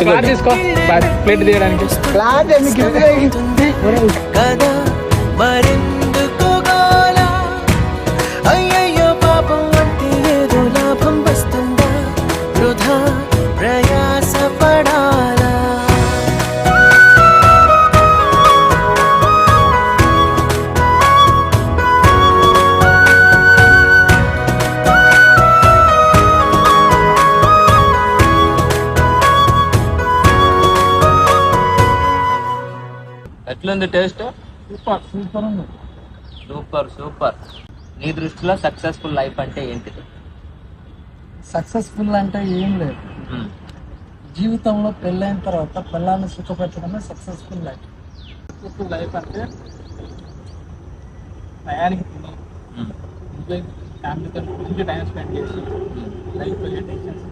Cloth తీసుకో plate తీయడానికి. Cloth కదా మరెందుకు గోలా అయ్యయ్యో పాపం అంటే ఏదో లాభం వస్తుందా వృధా ప్రయాస పడాలా ఎట్లుంది టేస్ట్? సూపర్ సూపర్ ఉంది. Super super. నీ దృష్టిలో సక్సెస్ఫుల్ లైఫ్ అంటే ఏంటిది? సక్సెస్ఫుల్ అంటే ఏం లేదు, జీవితంలో పెళ్ళైన తర్వాత పిల్లల్ని సుఖపెట్టడమే సక్సెస్ఫుల్ లైఫ్. సక్సెస్ఫుల్ లైఫ్ అంటే టయానికి తిని ఫ్యామిలీతో మంచి టైం స్పెండ్ చేసి లైఫ్లో ఏ టెన్షన్స్